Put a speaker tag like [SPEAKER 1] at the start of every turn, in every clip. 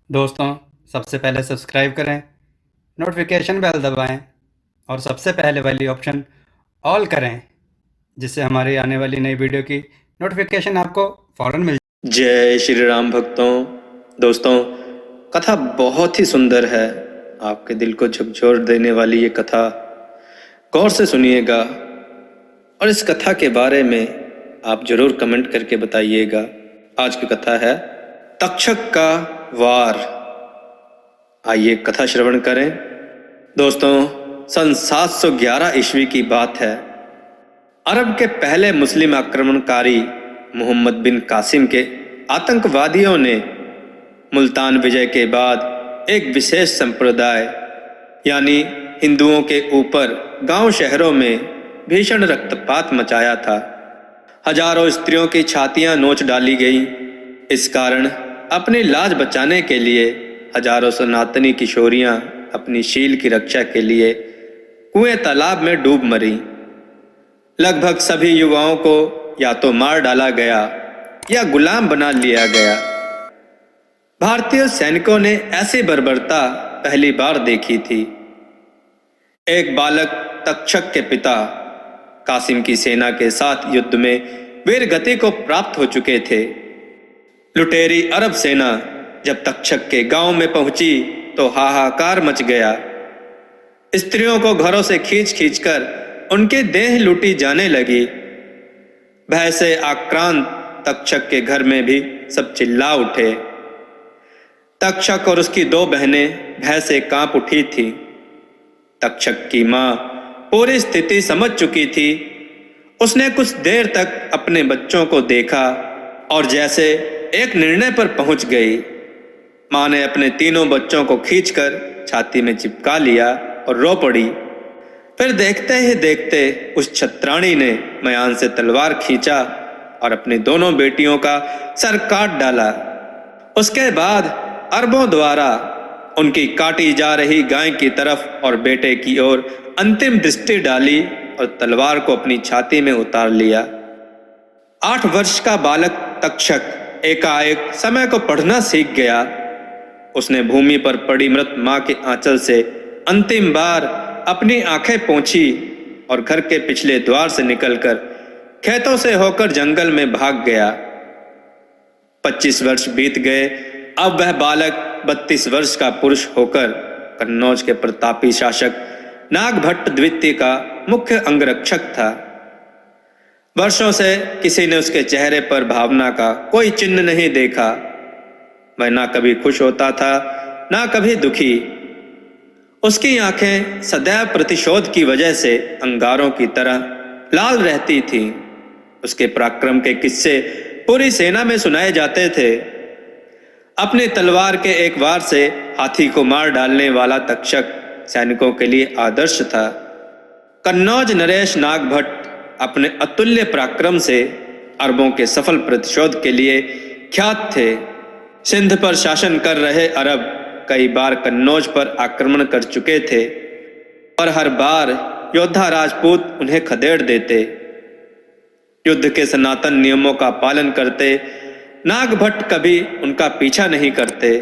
[SPEAKER 1] दोस्तों, सबसे पहले सब्सक्राइब करें, नोटिफिकेशन बेल दबाएं और सबसे पहले वाली ऑप्शन ऑल करें, जिससे हमारी आने वाली नई वीडियो की नोटिफिकेशन आपको फ़ौरन मिल जाए।
[SPEAKER 2] जय श्री राम भक्तों। दोस्तों, कथा बहुत ही सुंदर है। आपके दिल को झकझोर देने वाली ये कथा गौर से सुनिएगा और इस कथा के बारे में आप जरूर कमेंट करके बताइएगा। आज की कथा है तक्षक का वार। आइए कथा श्रवण करें। दोस्तों, सन 711 ईस्वी की बात है। अरब के पहले मुस्लिम आक्रमणकारी मोहम्मद बिन कासिम के आतंकवादियों ने मुल्तान विजय के बाद एक विशेष संप्रदाय यानी हिंदुओं के ऊपर गांव शहरों में भीषण रक्तपात मचाया था। हजारों स्त्रियों की छातियां नोच डाली गई। इस कारण अपनी लाज बचाने के लिए हजारों सनातनी किशोरियां अपनी शील की रक्षा के लिए कुएं तालाब में डूब मरी। लगभग सभी युवाओं को या तो मार डाला गया या गुलाम बना लिया गया। भारतीय सैनिकों ने ऐसी बर्बरता पहली बार देखी थी। एक बालक तक्षक के पिता कासिम की सेना के साथ युद्ध में वीरगति को प्राप्त हो चुके थे। लुटेरी अरब सेना जब तक्षक के गांव में पहुंची तो हाहाकार मच गया। स्त्रियों को घरों से खींच खींचकर उनकी देह लूटी जाने लगी। भय से आक्रांत तक्षक के घर में भी सब चिल्ला उठे। तक्षक और उसकी दो बहनें भय से कांप उठी थी। तक्षक की मां पूरी स्थिति समझ चुकी थी। उसने कुछ देर तक अपने बच्चों को देखा और जैसे एक निर्णय पर पहुंच गई। मां ने अपने तीनों बच्चों को खींचकर छाती में चिपका लिया और रो पड़ी। फिर देखते ही देखते उस छत्राणी ने मयान से तलवार खींचा और अपनी दोनों बेटियों का सर काट डाला। उसके बाद अरबों द्वारा उनकी काटी जा रही गाय की तरफ और बेटे की ओर अंतिम दृष्टि डाली और तलवार को अपनी छाती में उतार लिया। 8 वर्ष का बालक तक्षक एकाएक समय को पढ़ना सीख गया। उसने भूमि पर पड़ी मृत मां के आंचल से अंतिम बार अपनी आंखें पोंछी और घर के पिछले द्वार से निकलकर खेतों से होकर जंगल में भाग गया। 25 वर्ष बीत गए। अब वह बालक 32 वर्ष का पुरुष होकर कन्नौज के प्रतापी शासक नागभट्ट द्वितीय का मुख्य अंगरक्षक था। वर्षों से किसी ने उसके चेहरे पर भावना का कोई चिन्ह नहीं देखा। वह ना कभी खुश होता था, ना कभी दुखी। उसकी आंखें सदैव प्रतिशोध की वजह से अंगारों की तरह लाल रहती थीं। उसके पराक्रम के किस्से पूरी सेना में सुनाए जाते थे। अपनी तलवार के एक वार से हाथी को मार डालने वाला तक्षक सैनिकों के लिए आदर्श था। कन्नौज नरेश नागभट्ट अपने अतुल्य पराक्रम से अरबों के सफल प्रतिशोध के लिए ख्यात थे। सिंध पर शासन कर रहे अरब कई बार कन्नौज पर आक्रमण कर चुके थे, पर हर बार योद्धा राजपूत उन्हें खदेड़ देते। युद्ध के सनातन नियमों का पालन करते नागभट्ट कभी उनका पीछा नहीं करते,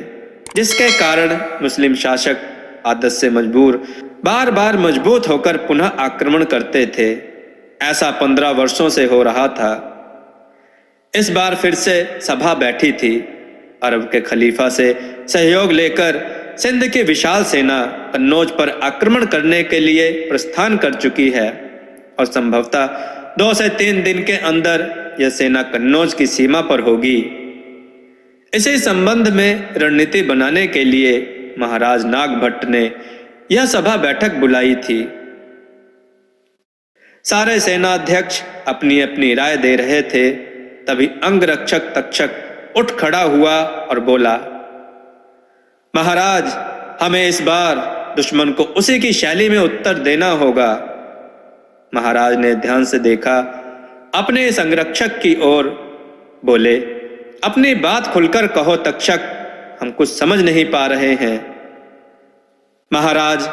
[SPEAKER 2] जिसके कारण मुस्लिम शासक आदत से मजबूर बार बार मजबूत होकर पुनः आक्रमण करते थे। ऐसा 15 वर्षों से हो रहा था। इस बार फिर से सभा बैठी थी। अरब के खलीफा से सहयोग लेकर सिंध की विशाल सेना कन्नौज पर आक्रमण करने के लिए प्रस्थान कर चुकी है और संभवतः 2 से 3 दिन के अंदर यह सेना कन्नौज की सीमा पर होगी। इसी संबंध में रणनीति बनाने के लिए महाराज नागभट्ट ने यह सभा बैठक बुलाई थी। सारे सेनाध्यक्ष अपनी अपनी राय दे रहे थे। तभी अंगरक्षक तक्षक उठ खड़ा हुआ और बोला, महाराज, हमें इस बार दुश्मन को उसी की शैली में उत्तर देना होगा। महाराज ने ध्यान से देखा अपने संरक्षक की ओर, बोले, अपनी बात खुलकर कहो तक्षक, हम कुछ समझ नहीं पा रहे हैं। महाराज,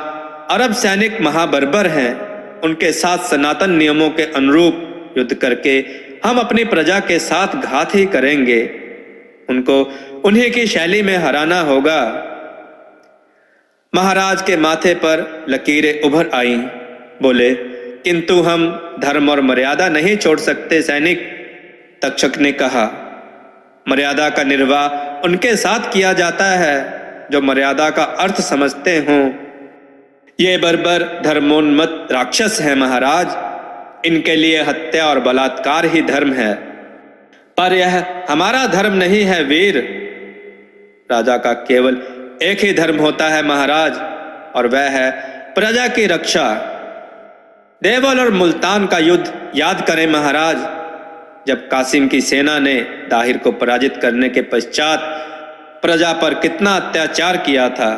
[SPEAKER 2] अरब सैनिक महाबर्बर हैं। उनके साथ सनातन नियमों के अनुरूप युद्ध करके हम अपनी प्रजा के साथ घात ही करेंगे। उनको उन्हीं की शैली में हराना होगा। महाराज के माथे पर लकीरें उभर आईं। बोले, किंतु हम धर्म और मर्यादा नहीं छोड़ सकते सैनिक। तक्षक ने कहा, मर्यादा का निर्वाह उनके साथ किया जाता है जो मर्यादा का अर्थ समझते हों। ये बर्बर धर्मोन्मत्त राक्षस हैं महाराज। इनके लिए हत्या और बलात्कार ही धर्म है। पर यह हमारा धर्म नहीं है वीर। राजा का केवल एक ही धर्म होता है महाराज, और वह है प्रजा की रक्षा। देवल और मुल्तान का युद्ध याद करें महाराज, जब कासिम की सेना ने दाहिर को पराजित करने के पश्चात प्रजा पर कितना अत्याचार किया था।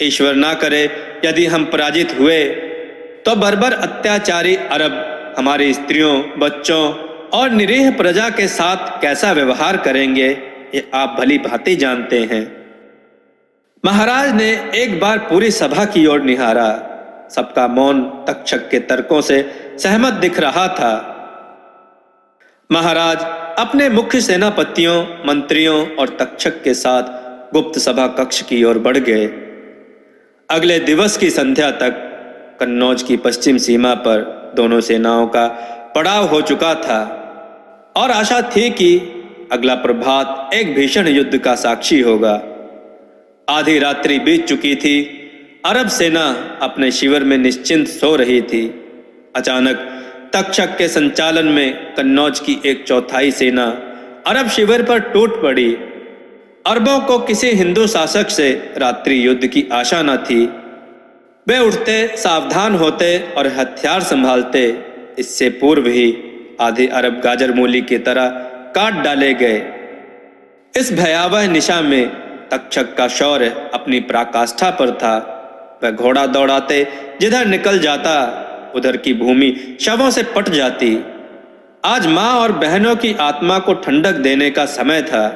[SPEAKER 2] ईश्वर ना करे यदि हम पराजित हुए तो बर्बर अत्याचारी अरब हमारी स्त्रियों, बच्चों और निरीह प्रजा के साथ कैसा व्यवहार करेंगे, ये आप भली भांति जानते हैं। महाराज ने एक बार पूरी सभा की ओर निहारा। सबका मौन तक्षक के तर्कों से सहमत दिख रहा था। महाराज अपने मुख्य सेनापतियों, मंत्रियों और तक्षक के साथ गुप्त सभा कक्ष की ओर बढ़ गए। अगले दिवस की संध्या तक कन्नौज की पश्चिम सीमा पर दोनों सेनाओं का पड़ाव हो चुका था और आशा थी कि अगला प्रभात एक भीषण युद्ध का साक्षी होगा। आधी रात्रि बीत चुकी थी। अरब सेना अपने शिविर में निश्चिंत सो रही थी। अचानक तक्षक के संचालन में कन्नौज की एक चौथाई सेना अरब शिविर पर टूट पड़ी। अरबों को किसी हिंदू शासक से रात्रि युद्ध की आशा न थी। वे उठते, सावधान होते और हथियार संभालते। इससे पूर्व ही आधे अरब गाजर मूली की तरह काट डाले गए। इस भयावह निशा में तक्षक का शौर्य अपनी पराकाष्ठा पर था। वह घोड़ा दौड़ाते जिधर निकल जाता उधर की भूमि शवों से पट जाती। आज मां और बहनों की आत्मा को ठंडक देने का समय था।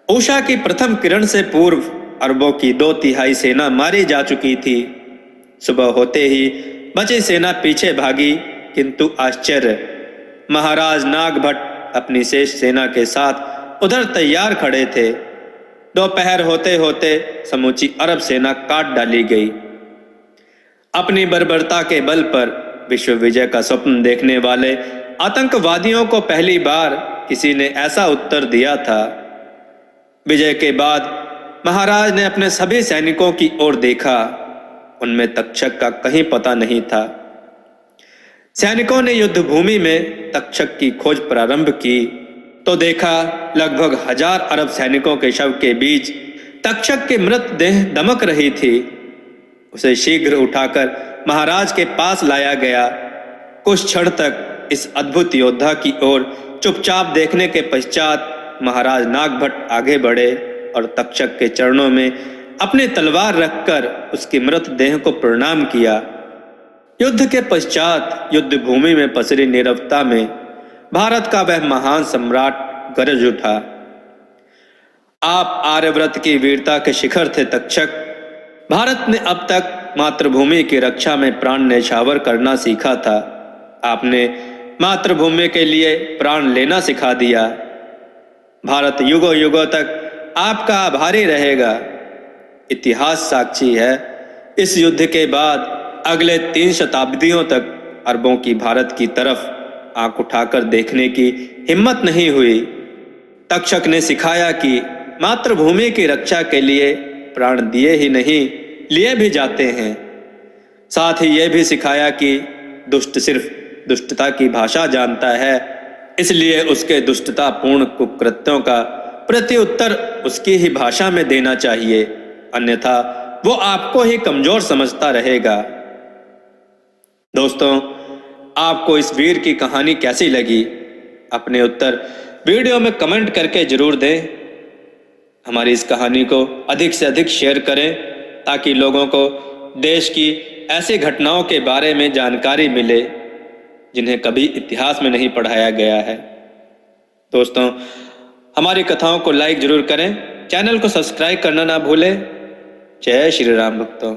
[SPEAKER 2] उषा की प्रथम किरण से पूर्व अरबों की 2/3 सेना मारी जा चुकी थी। सुबह होते ही बची सेना पीछे भागी, किंतु आश्चर्य, महाराज नागभट्ट अपनी शेष सेना के साथ उधर तैयार खड़े थे। दोपहर होते होते समूची अरब सेना काट डाली गई। अपनी बर्बरता के बल पर विश्व विजय का स्वप्न देखने वाले आतंकवादियों को पहली बार किसी ने ऐसा उत्तर दिया था। विजय के बाद महाराज ने अपने सभी सैनिकों की ओर देखा। उनमें तक्षक का कहीं पता नहीं था। सैनिकों ने युद्ध भूमि में तक्षक की खोज प्रारंभ की तो देखा लगभग 1000 अरब सैनिकों के शव के बीच तक्षक की मृतदेह दमक रही थी। उसे शीघ्र उठाकर महाराज के पास लाया गया। कुछ क्षण तक इस अद्भुत योद्धा की ओर चुपचाप देखने के पश्चात महाराज नागभट्ट आगे बढ़े और तक्षक के चरणों में अपनी तलवार रखकर उसकी मृतदेह को प्रणाम किया। युद्ध के पश्चात युद्ध भूमि में पसरी नीरवता में भारत का वह महान सम्राट गरज उठा। आप आर्यव्रत की वीरता के शिखर थे तक्षक। भारत ने अब तक मातृभूमि की रक्षा में प्राण न्यौछावर करना सीखा था। आपने मातृभूमि के लिए प्राण लेना सिखा दिया। भारत युगों युगों तक आपका आभारी रहेगा। इतिहास साक्षी है, इस युद्ध के बाद अगले 3 शताब्दियों तक अरबों की भारत की तरफ आंख उठाकर देखने की हिम्मत नहीं हुई। तक्षक ने सिखाया कि मातृभूमि की रक्षा के लिए प्राण दिए ही नहीं, लिए भी जाते हैं। साथ ही यह भी सिखाया कि दुष्ट सिर्फ दुष्टता की भाषा जानता है, इसलिए उसके दुष्टतापूर्ण कुकृत्यों का प्रत्युत्तर उसकी ही भाषा में देना चाहिए, अन्यथा वो आपको ही कमजोर समझता रहेगा। दोस्तों, आपको इस वीर की कहानी कैसी लगी? अपने उत्तर वीडियो में कमेंट करके जरूर दें। हमारी इस कहानी को अधिक से अधिक शेयर करें ताकि लोगों को देश की ऐसी घटनाओं के बारे में जानकारी मिले जिन्हें कभी इतिहास में नहीं पढ़ाया गया है। दोस्तों, हमारी कथाओं को लाइक जरूर करें, चैनल को सब्सक्राइब करना ना भूलें। जय श्री राम भक्तों।